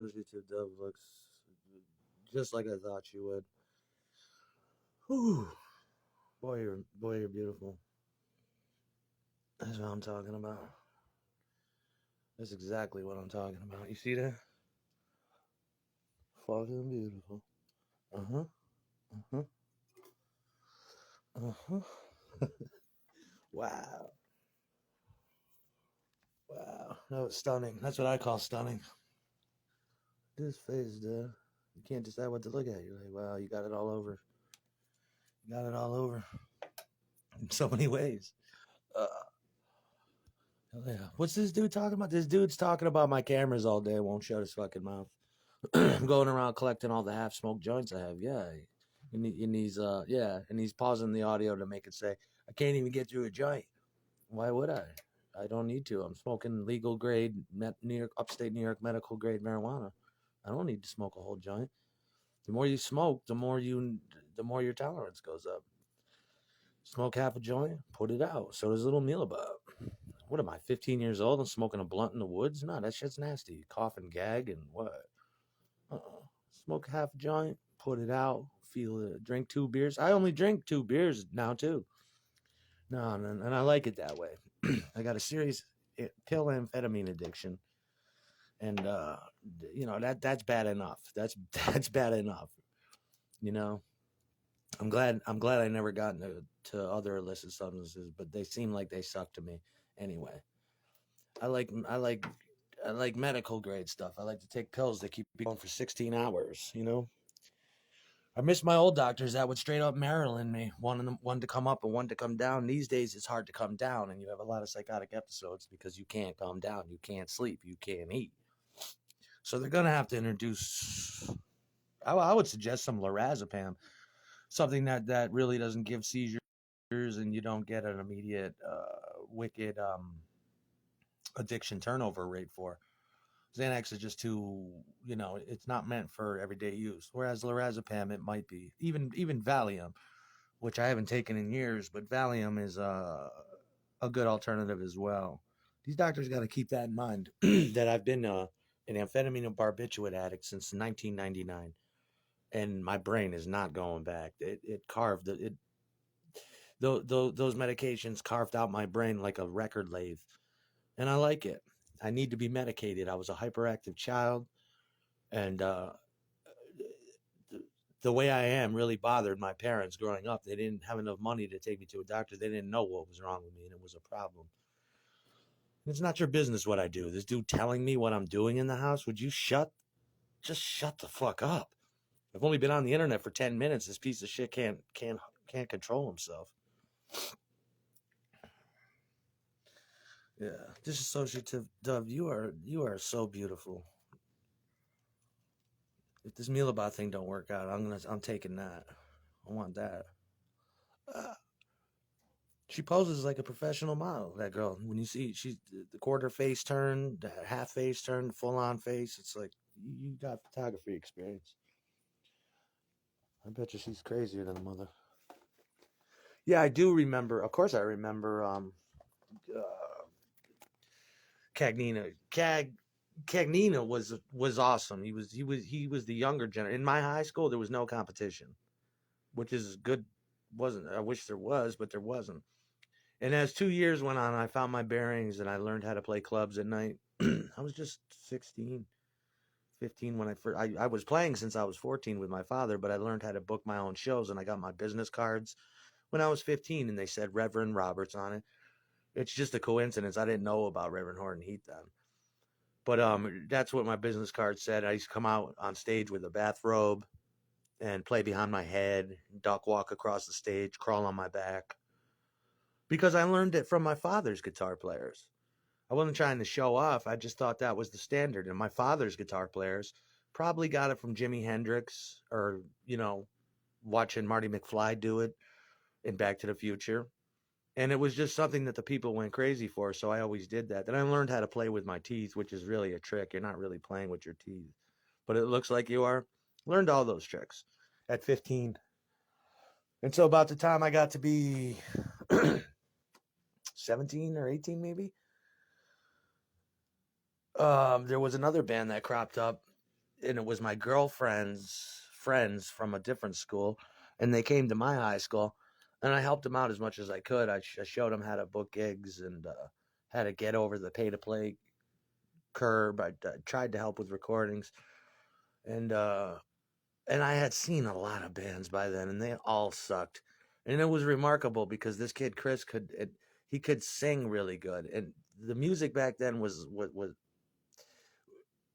YouTube dub looks just like I thought she would. Whew. Boy, you're beautiful. That's what I'm talking about. That's exactly what I'm talking about. You see that? Fucking beautiful. Uh huh. Uh huh. Uh huh. Wow. Wow. That was stunning. That's what I call stunning. This face, dude. You can't decide what to look at. You're like, wow, you got it all over. You got it all over in so many ways. Uh, hell yeah. What's this dude talking about? This dude's talking about my cameras all day. Won't shut his fucking mouth. I'm going around collecting all the half smoked joints I have. Yeah. And he's pausing the audio to make it say, I can't even get through a joint. Why would I? I don't need to. I'm smoking legal grade New York, upstate New York medical grade marijuana. I don't need to smoke a whole joint. The more you smoke, the more your tolerance goes up. Smoke half a joint, put it out. So does little meal about. What am I, 15 years old and smoking a blunt in the woods? No, that shit's nasty. Cough and gag and what? Smoke half a joint, put it out, feel it. Drink 2 beers. I only drink 2 beers now too. No, and I like it that way. I got a serious pill amphetamine addiction, and that's bad enough. That's bad enough. You know, I'm glad I never got to other illicit substances, but they seem like they suck to me anyway. I like I like I like medical grade stuff. I like to take pills that keep me going for 16 hours. I miss my old doctors that would straight up Maryland me, one to come up and one to come down. These days, it's hard to come down, and you have a lot of psychotic episodes because you can't calm down, you can't sleep, you can't eat. So they're gonna have to introduce. I would suggest some lorazepam, something that really doesn't give seizures, and you don't get an immediate wicked addiction turnover rate for. Xanax is just too, it's not meant for everyday use. Whereas lorazepam, it might be. Even Valium, which I haven't taken in years, but Valium is a good alternative as well. These doctors got to keep that in mind that I've been an amphetamine and barbiturate addict since 1999, and my brain is not going back. It carved it. Those medications carved out my brain like a record lathe, and I like it. I need to be medicated. I was a hyperactive child, and the way I am really bothered my parents growing up. They didn't have enough money to take me to a doctor. They didn't know what was wrong with me, and it was a problem. It's not your business what I do. This dude telling me what I'm doing in the house. Would you just shut the fuck up? I've only been on the internet for 10 minutes. This piece of shit can't control himself. Yeah, disassociative Dove, you are so beautiful. If this Mealabot thing don't work out, I'm taking that. I want that. Uh, she poses like a professional model. That girl, when you see she's the quarter face turn, the half face turn, full on face, it's like you got photography experience. I bet you she's crazier than a mother. Yeah, I do remember. Of course, I remember. Uh, Cagnina. Cagnina was awesome. He was the younger generation. In my high school, there was no competition, which is good. Wasn't I wish there was, but there wasn't. And as 2 years went on, I found my bearings and I learned how to play clubs at night. I was just 16, 15 when I first. I was playing since I was 14 with my father, but I learned how to book my own shows and I got my business cards when I was 15, and they said Reverend Roberts on it. It's just a coincidence. I didn't know about Reverend Horton Heat then. But that's what my business card said. I used to come out on stage with a bathrobe and play behind my head, duck walk across the stage, crawl on my back. Because I learned it from my father's guitar players. I wasn't trying to show off. I just thought that was the standard. And my father's guitar players probably got it from Jimi Hendrix or, watching Marty McFly do it in Back to the Future. And it was just something that the people went crazy for. So I always did that. Then I learned how to play with my teeth, which is really a trick. You're not really playing with your teeth, but it looks like you are. Learned all those tricks at 15. And so about the time I got to be 17 or 18, maybe, there was another band that cropped up. and it was my girlfriend's friends from a different school, and they came to my high school, and I helped them out as much as I could. I showed them how to book gigs and how to get over the pay to play curb. I tried to help with recordings, and I had seen a lot of bands by then, and they all sucked. And it was remarkable because this kid Chris he could sing really good, and the music back then was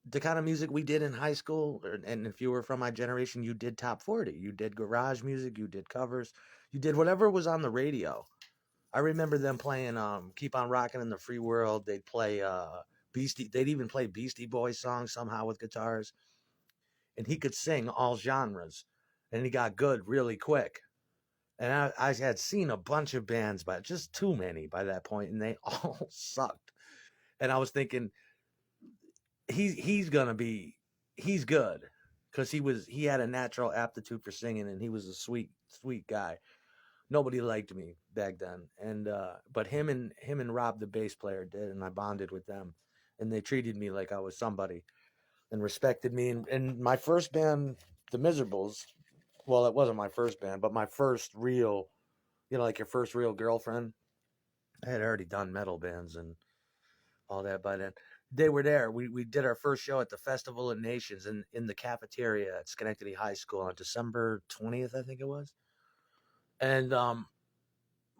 the kind of music we did in high school. And if you were from my generation, you did top 40, you did garage music, you did covers, you did whatever was on the radio. I remember them playing "Keep on Rocking in the Free World." They'd play Beastie. They'd even play Beastie Boys songs somehow with guitars, and he could sing all genres, and he got good really quick. And I had seen a bunch of bands, but just too many by that point, and they all sucked. And I was thinking, he's gonna be he's good because he had a natural aptitude for singing, and he was a sweet guy. Nobody liked me back then, and but him and Rob, the bass player, did, and I bonded with them, and they treated me like I was somebody and respected me. And my first band, the Miserables, well, it wasn't my first band, but my first real, like your first real girlfriend. I had already done metal bands and all that by then. They were there. We did our first show at the Festival of Nations in the cafeteria at Schenectady High School on December 20th, I think it was. And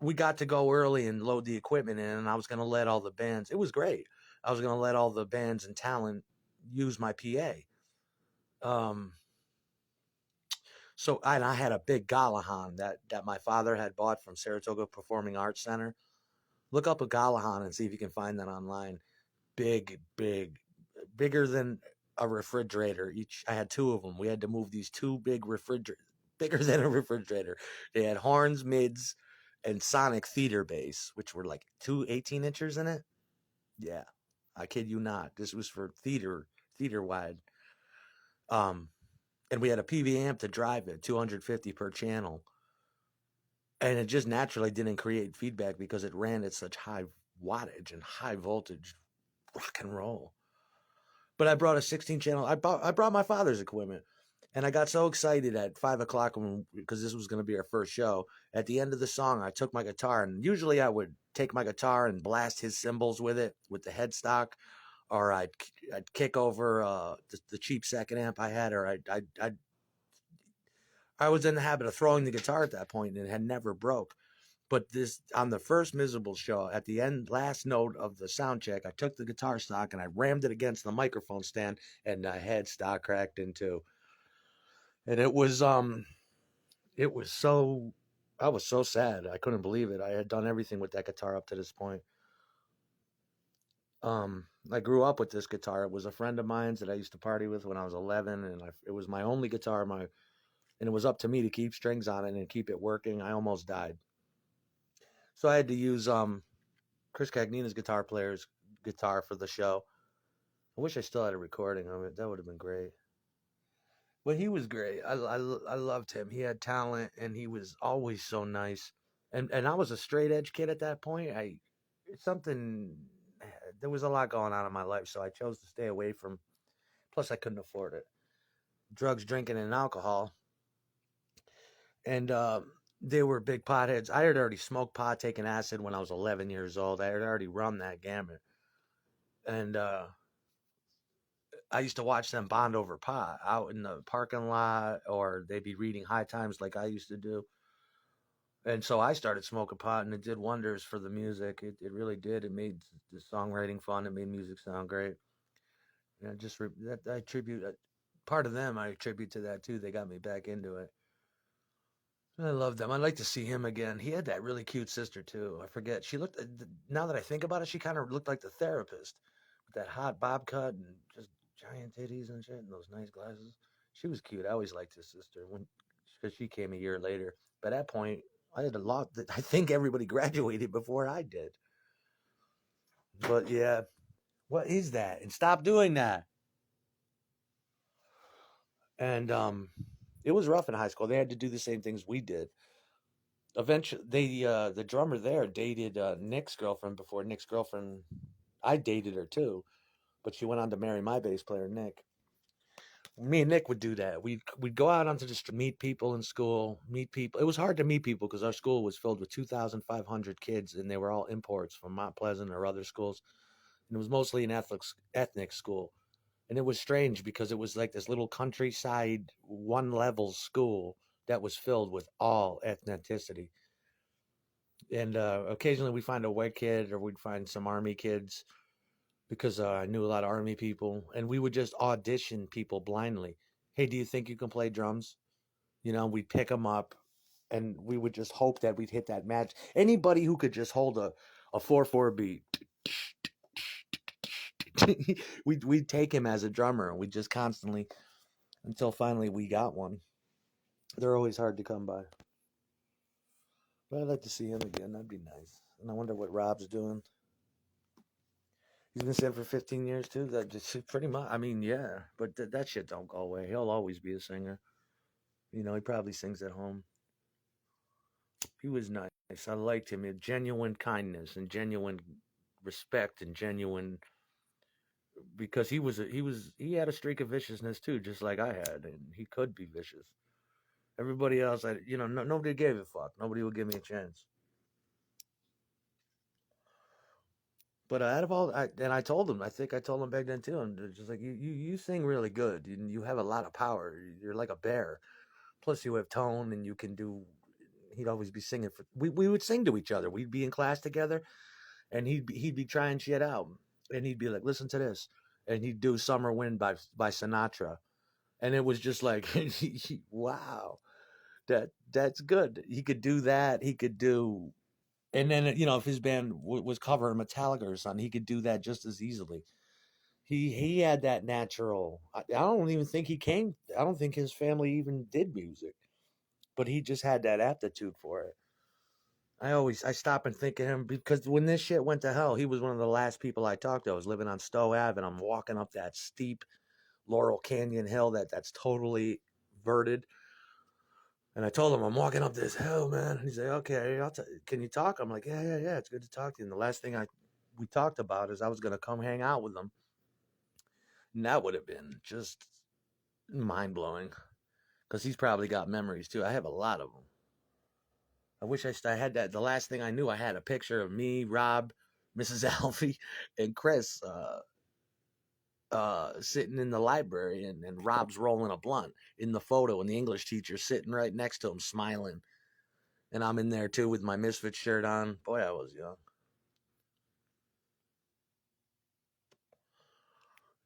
we got to go early and load the equipment in, and I was going to let all the bands. It was great. I was going to let all the bands and talent use my PA. Um, and I had a big Galahan that my father had bought from Saratoga Performing Arts Center. Look up a Galahan and see if you can find that online. Big, bigger than a refrigerator. I had two of them. We had to move these two big refrigerators, bigger than a refrigerator. They had horns, mids, and sonic theater bass, which were like 18 inchers in it. Yeah, I kid you not. This was for theater wide. Um, and we had a PV amp to drive it, 250 per channel, and it just naturally didn't create feedback because it ran at such high wattage and high voltage rock and roll. But I brought a 16 channel. I brought my father's equipment, and I got so excited at 5 o'clock because this was going to be our first show. At the end of the song, I took my guitar, and usually I would take my guitar and blast his cymbals with it with the headstock, or I'd kick over the cheap second amp I had, or I was in the habit of throwing the guitar at that point, and it had never broke. But this on the first Miserable show, at the end, last note of the sound check, I took the guitar stock and I rammed it against the microphone stand, and the headstock cracked in two. And it was so, I was so sad. I couldn't believe it. I had done everything with that guitar up to this point. I grew up with this guitar. It was a friend of mine's that I used to party with when I was 11, and it was my only guitar. And it was up to me to keep strings on it and keep it working. I almost died, so I had to use Chris Cagnina's guitar player's guitar for the show. I wish I still had a recording of it. That would have been great. But he was great. I loved him. He had talent, and he was always so nice. And I was a straight edge kid at that point. It's something. There was a lot going on in my life, so I chose to stay away from. Plus, I couldn't afford it. Drugs, drinking, and alcohol. And they were big potheads. I had already smoked pot, taken acid when I was 11 years old. I had already run that gamut. And I used to watch them bond over pot out in the parking lot, or they'd be reading High Times like I used to do. And so I started smoking pot, and it did wonders for the music. It really did. It made the songwriting fun. It made music sound great. And that I attribute part of them. I attribute to that too. They got me back into it. I love them. I'd like to see him again. He had that really cute sister too. I forget. She looked. Now that I think about it, she kind of looked like the therapist with that hot bob cut and just giant titties and shit and those nice glasses. She was cute. I always liked his sister because she came a year later. By that point, I had a lot. I think everybody graduated before I did. But yeah, what is that? And stop doing that. And it was rough in high school. They had to do the same things we did. Eventually, the drummer there dated Nick's girlfriend before Nick's girlfriend. I dated her too, but she went on to marry my bass player Nick. Me and Nick would do that. We'd go out onto the street, meet people in school, meet people. It was hard to meet people because our school was filled with 2,500 kids, and they were all imports from Mount Pleasant or other schools. And it was mostly an ethnic school. And it was strange because it was like this little countryside, one level school that was filled with all ethnicity. And occasionally we'd find a white kid or we'd find some army kids because I knew a lot of army people, and we would just audition people blindly. Hey, do you think you can play drums? You know, we'd pick them up, and we would just hope that we'd hit that match. Anybody who could just hold a 4/4 beat, we'd take him as a drummer, and we just constantly until finally we got one. They're always hard to come by, but I'd like to see him again. That'd be nice. And I wonder what Rob's doing. He's been sick for 15 years too. That just pretty much. I mean, yeah, but that shit don't go away. He'll always be a singer. You know, he probably sings at home. He was nice. I liked him. He had genuine kindness and genuine respect and genuine because he had a streak of viciousness too, just like I had, and he could be vicious. Everybody else, nobody gave a fuck. Nobody would give me a chance. But out of all, and I told him, I think I told him back then too. I'm just like, you sing really good. You have a lot of power. You're like a bear. Plus, you have tone, and you can do. He'd always be singing for. We would sing to each other. We'd be in class together, and he'd be trying shit out, and he'd be like, "Listen to this," and he'd do "Summer Wind" by Sinatra, and it was just like, wow, that's good. He could do that. He could do, and then if his band was covering Metallica or something, he could do that just as easily. He had that natural. I don't even think he came. I don't think his family even did music, but he just had that aptitude for it. I stop and think of him because when this shit went to hell, he was one of the last people I talked to. I was living on Stowe Ave, and I'm walking up that steep Laurel Canyon hill that's totally verted. And I told him I'm walking up this hill, man. And he's like, "Okay, can you talk?" I'm like, "Yeah, yeah, yeah. It's good to talk to you." And the last thing we talked about is I was gonna come hang out with him, and that would have been just mind blowing because he's probably got memories too. I have a lot of them. I wish I had that. The last thing I knew, I had a picture of me, Rob, Mrs. Alfie, and Chris sitting in the library, and Rob's rolling a blunt in the photo, and the English teacher sitting right next to him, smiling. And I'm in there too with my Misfit shirt on. Boy, I was young.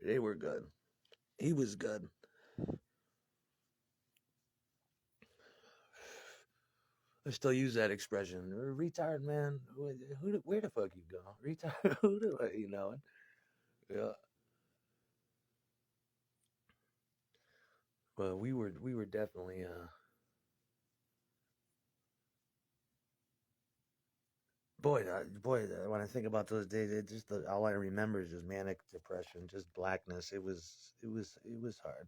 They were good. He was good. I still use that expression. Retard man. Where the fuck you go? Retard. Who do I, you know? Yeah. Well, we were definitely when I think about those days, all I remember is just manic depression, just blackness. It was hard.